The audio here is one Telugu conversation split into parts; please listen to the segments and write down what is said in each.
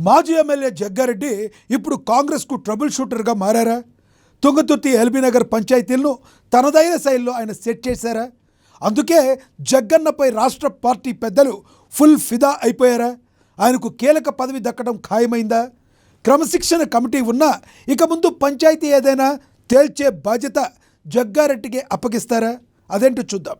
మాజీ ఎమ్మెల్యే జగ్గారెడ్డి ఇప్పుడు కాంగ్రెస్కు ట్రబుల్ షూటర్గా మారారా? తుంగతుర్తి ఎల్బీనగర్ పంచాయతీలను తనదైన శైలిలో ఆయన సెట్ చేశారా? అందుకే జగ్గన్నపై రాష్ట్ర పార్టీ పెద్దలు ఫుల్ ఫిదా అయిపోయారా? ఆయనకు కీలక పదవి దక్కడం ఖాయమైందా? క్రమశిక్షణ కమిటీ ఉన్నా ఇక ముందు పంచాయతీ ఏదైనా తేల్చే బాధ్యత జగ్గారెడ్డికి అప్పగిస్తారా? అదేంటో చూద్దాం.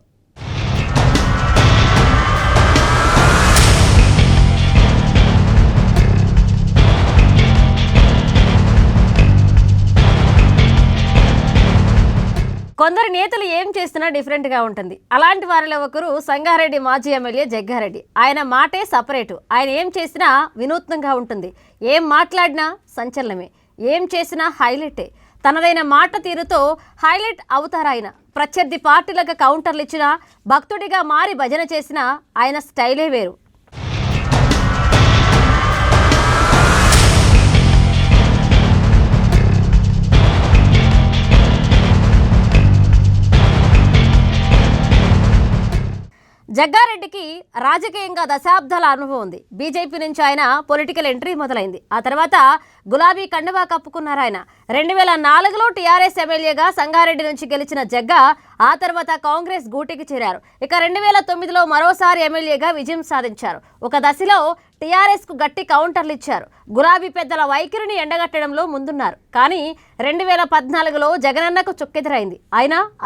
కొందరు నేతలు ఏం చేస్తున్నా డిఫరెంట్గా ఉంటుంది. అలాంటి వారిలో ఒకరు సంగారెడ్డి మాజీ ఎమ్మెల్యే జగ్గారెడ్డి. ఆయన మాటే సపరేటు. ఆయన ఏం చేసినా వినూత్నంగా ఉంటుంది. ఏం మాట్లాడినా సంచలనమే, ఏం చేసినా హైలైటే. తనదైన మాట తీరుతో హైలైట్ అవుతారాయన. ప్రత్యర్థి పార్టీలకు కౌంటర్లు ఇచ్చినా, భక్తుడిగా మారి భజన చేసినా ఆయన స్టైలే వేరు. జగ్గారెడ్డికి రాజకీయంగా దశాబ్దాల అనుభవం ఉంది. బీజేపీ నుంచి ఆయన పొలిటికల్ ఎంట్రీ మొదలైంది. ఆ తర్వాత గులాబీ కండువా కప్పుకున్నారు ఆయన. 2004లో టీఆర్ఎస్ ఎమ్మెల్యేగా సంగారెడ్డి నుంచి గెలిచిన జగ్గా ఆ తర్వాత కాంగ్రెస్ గూటికి చేరారు. ఇక 2009లో మరోసారి ఎమ్మెల్యేగా విజయం సాధించారు. ఒక దశలో టీఆర్ఎస్కు గట్టి కౌంటర్లు ఇచ్చారు. గులాబీ పెద్దల వైఖరిని ఎండగట్టడంలో ముందున్నారు. కానీ 2014లో జగనన్నకు చుక్కెదురైంది.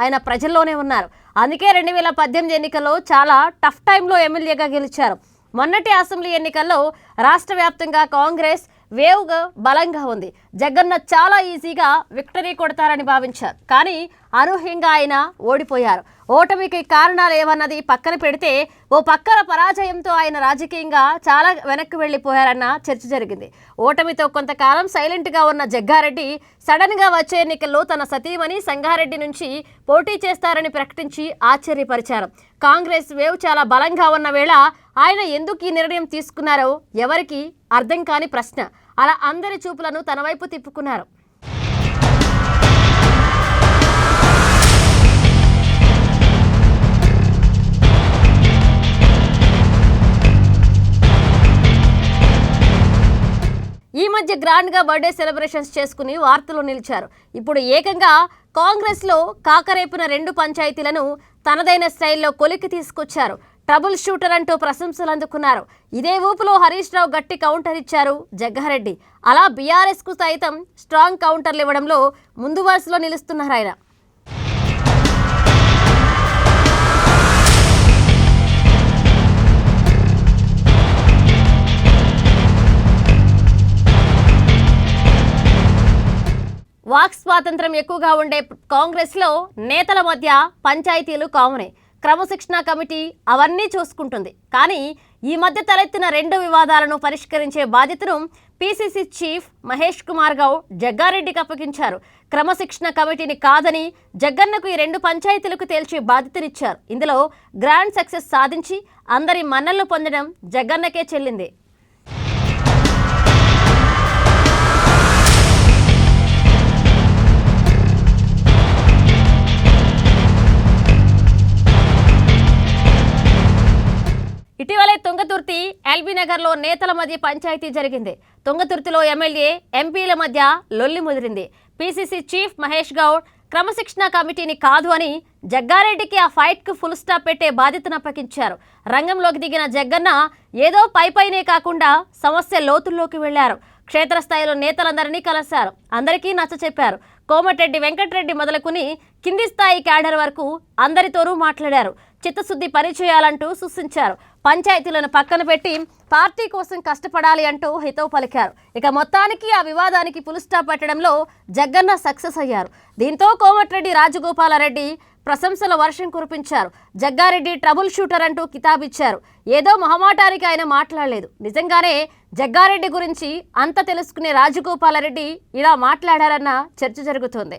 ఆయన ప్రజల్లోనే ఉన్నారు. అందుకే 2018 ఎన్నికల్లో చాలా టఫ్ టైంలో ఎమ్మెల్యేగా గెలిచారు. మొన్నటి అసెంబ్లీ ఎన్నికల్లో రాష్ట్ర వ్యాప్తంగా కాంగ్రెస్ వేవ్గా బలంగా ఉంది. జగన్న చాలా ఈజీగా విక్టరీ కొడతారని భావించారు. కానీ అనూహ్యంగా ఆయన ఓడిపోయారు. ఓటమికి కారణాలు ఏమన్నది పక్కన పెడితే ఓ పక్కన పరాజయంతో ఆయన రాజకీయంగా చాలా వెనక్కి వెళ్ళిపోయారన్న చర్చ జరిగింది. ఓటమితో కొంతకాలం సైలెంట్గా ఉన్న జగ్గారెడ్డి సడన్గా వచ్చే ఎన్నికల్లో తన సతీమణి సంగారెడ్డి నుంచి పోటీ చేస్తారని ప్రకటించి ఆశ్చర్యపరిచారు. కాంగ్రెస్ వేవ్ చాలా బలంగా ఉన్న వేళ ఆయన ఎందుకు ఈ నిర్ణయం తీసుకున్నారో ఎవరికి అర్థం కాని ప్రశ్న. అలా అందరి చూపులను తన వైపు తిప్పుకున్నారు. ఈ మధ్య గ్రాండ్గా బర్త్డే సెలబ్రేషన్స్ చేసుకుని వార్తలు నిలిచారు. ఇప్పుడు ఏకంగా కాంగ్రెస్లో కాకరేపున 2 పంచాయతీలను తనదైన స్టైల్లో కొలికి తీసుకొచ్చారు. ట్రబుల్ షూటర్ అంటూ ప్రశంసలు అందుకున్నారు. ఇదే ఊపులో హరీష్ రావు గట్టి కౌంటర్ ఇచ్చారు జగ్గారెడ్డి. అలా బీఆర్ఎస్కు సైతం స్ట్రాంగ్ కౌంటర్లు ఇవ్వడంలో ముందు వరుసలో నిలుస్తున్నారు ఆయన. వాక్ స్వాతంత్రం ఎక్కువగా ఉండే కాంగ్రెస్లో నేతల మధ్య పంచాయతీలు కామనే. క్రమశిక్షణ కమిటీ అవన్నీ చూసుకుంటుంది. కానీ ఈ మధ్య తలెత్తిన 2 వివాదాలను పరిష్కరించే బాధ్యతను పీసీసీ చీఫ్ మహేష్ కుమార్ గౌడ్ జగ్గారెడ్డికి అప్పగించారు. క్రమశిక్షణ కమిటీని కాదని జగ్గన్నకు ఈ 2 పంచాయతీలకు తేల్చే బాధ్యతనిచ్చారు. ఇందులో గ్రాండ్ సక్సెస్ సాధించి అందరి మన్నలు పొందడం జగ్గన్నకే చెల్లింది. ఇటీవలే తుంగతుర్తి ఎల్బీనగర్లో నేతల మధ్య పంచాయతీ జరిగింది. తుంగతుర్తిలో ఎమ్మెల్యే ఎంపీల మధ్య లొల్లి ముదిరింది. పీసీసీ చీఫ్ మహేష్ గౌడ్ క్రమశిక్షణ కమిటీని కాదు అని జగ్గారెడ్డికి ఆ ఫైట్కు ఫుల్ స్టాప్ పెట్టే బాధ్యతను అప్పగించారు. రంగంలోకి దిగిన జగ్గన్న ఏదో పైనే కాకుండా సమస్య లోతుల్లోకి వెళ్లారు. క్షేత్రస్థాయిలో నేతలందరినీ కలిశారు. అందరికీ నచ్చ చెప్పారు. కోమటిరెడ్డి వెంకటరెడ్డి మొదలుకుని కింది స్థాయి క్యాడర్ వరకు అందరితోనూ మాట్లాడారు. చిత్తశుద్ధి పనిచేయాలంటూ సూచించారు. పంచాయతీలను పక్కన పెట్టి పార్టీ కోసం కష్టపడాలి అంటూ హితవు పలికారు. ఇక మొత్తానికి ఆ వివాదానికి ఫుల్ స్టాప్ పెట్టడంలో జగ్గన్న సక్సెస్ అయ్యారు. దీంతో కోమటిరెడ్డి రాజగోపాలరెడ్డి ప్రశంసల వర్షం కురిపించారు. జగ్గారెడ్డి ట్రబుల్ షూటర్ అంటూ కితాబిచ్చారు. ఏదో మొహమాటానికి ఆయన మాట్లాడలేదు. నిజంగానే జగ్గారెడ్డి గురించి అంత తెలుసుకునే రాజగోపాలరెడ్డి ఇలా మాట్లాడారన్న చర్చ జరుగుతోంది.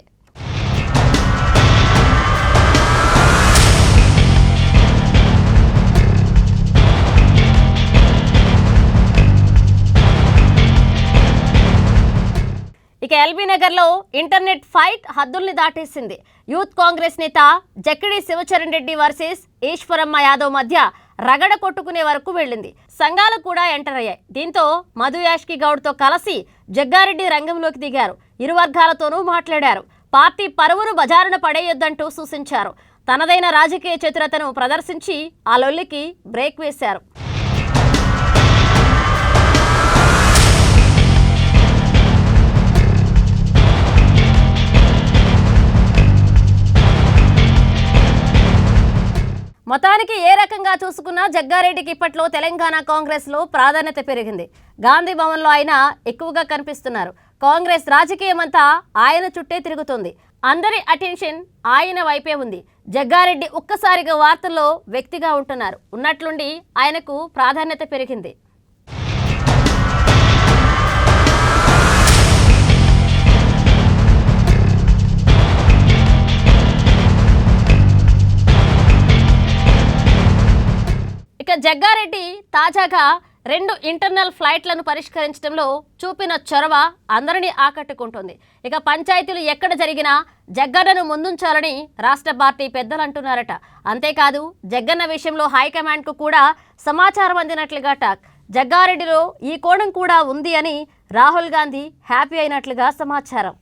ఇక ఎల్బీనగర్లో ఇంటర్నెట్ ఫైట్ హద్దుల్ని దాటేసింది. యూత్ కాంగ్రెస్ నేత జక్కిడి శివచరణ్ రెడ్డి వర్సెస్ ఈశ్వరమ్మ యాదవ్ మధ్య రగడ కొట్టుకునే వరకు వెళ్ళింది. సంఘాలు కూడా ఎంటర్ అయ్యాయి. దీంతో మధు యాష్కి గౌడ్తో కలిసి జగ్గారెడ్డి రంగంలోకి దిగారు. ఇరు వర్గాలతోనూ మాట్లాడారు. పార్టీ పరువును బజారున పడేయొద్దంటూ సూచించారు. తనదైన రాజకీయ చతురతను ప్రదర్శించి ఆ లొల్లికి బ్రేక్ వేశారు. మొత్తానికి ఏ రకంగా చూసుకున్నా జగ్గారెడ్డికి ఇప్పట్లో తెలంగాణ కాంగ్రెస్లో ప్రాధాన్యత పెరిగింది. గాంధీ భవన్లో ఆయన ఎక్కువగా కనిపిస్తున్నారు. కాంగ్రెస్ రాజకీయం అంతా ఆయన చుట్టే తిరుగుతుంది. అందరి అటెన్షన్ ఆయన వైపే ఉంది. జగ్గారెడ్డి ఒక్కసారిగా వార్తల్లో వ్యక్తిగా ఉంటున్నారు. ఉన్నట్లుండి ఆయనకు ప్రాధాన్యత పెరిగింది. ఇక జగ్గారెడ్డి తాజాగా 2 ఇంటర్నల్ ఫ్లైట్లను పరిష్కరించడంలో చూపిన చొరవ అందరినీ ఆకట్టుకుంటుంది. ఇక పంచాయతీలు ఎక్కడ జరిగినా జగ్గన్నను ముందుంచాలని రాష్ట్ర పార్టీ పెద్దలు అంటున్నారట. అంతేకాదు జగ్గన్న విషయంలో హైకమాండ్కు కూడా సమాచారం అందినట్లుగా టాక్. జగ్గారెడ్డిలో ఈ కోణం కూడా ఉంది అని రాహుల్ గాంధీ హ్యాపీ అయినట్లుగా సమాచారం.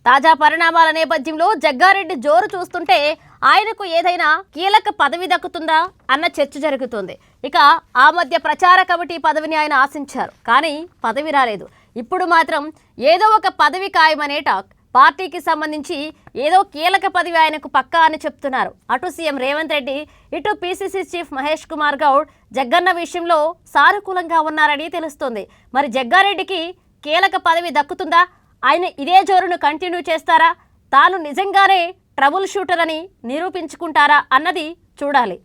తాజా పరిణామాల నేపథ్యంలో జగ్గారెడ్డి జోరు చూస్తుంటే ఆయనకు ఏదైనా కీలక పదవి దక్కుతుందా అన్న చర్చ జరుగుతుంది. ఇక ఆ మధ్య ప్రచార కమిటీ పదవిని ఆయన ఆశించారు. కానీ పదవి రాలేదు. ఇప్పుడు మాత్రం ఏదో ఒక పదవి ఖాయమనే టాక్. పార్టీకి సంబంధించి ఏదో కీలక పదవి ఆయనకు పక్కా అని చెప్తున్నారు. అటు సీఎం రేవంత్ రెడ్డి, ఇటు పీసీసీ చీఫ్ మహేష్ కుమార్ గౌడ్ జగ్గన్న విషయంలో సానుకూలంగా ఉన్నారని తెలుస్తోంది. మరి జగ్గారెడ్డికి కీలక పదవి దక్కుతుందా? ఆయన ఇదే జోరును కంటిన్యూ చేస్తారా? తాను నిజంగానే ట్రబుల్ షూటర్ అని నిరూపించుకుంటారా అన్నది చూడాలి.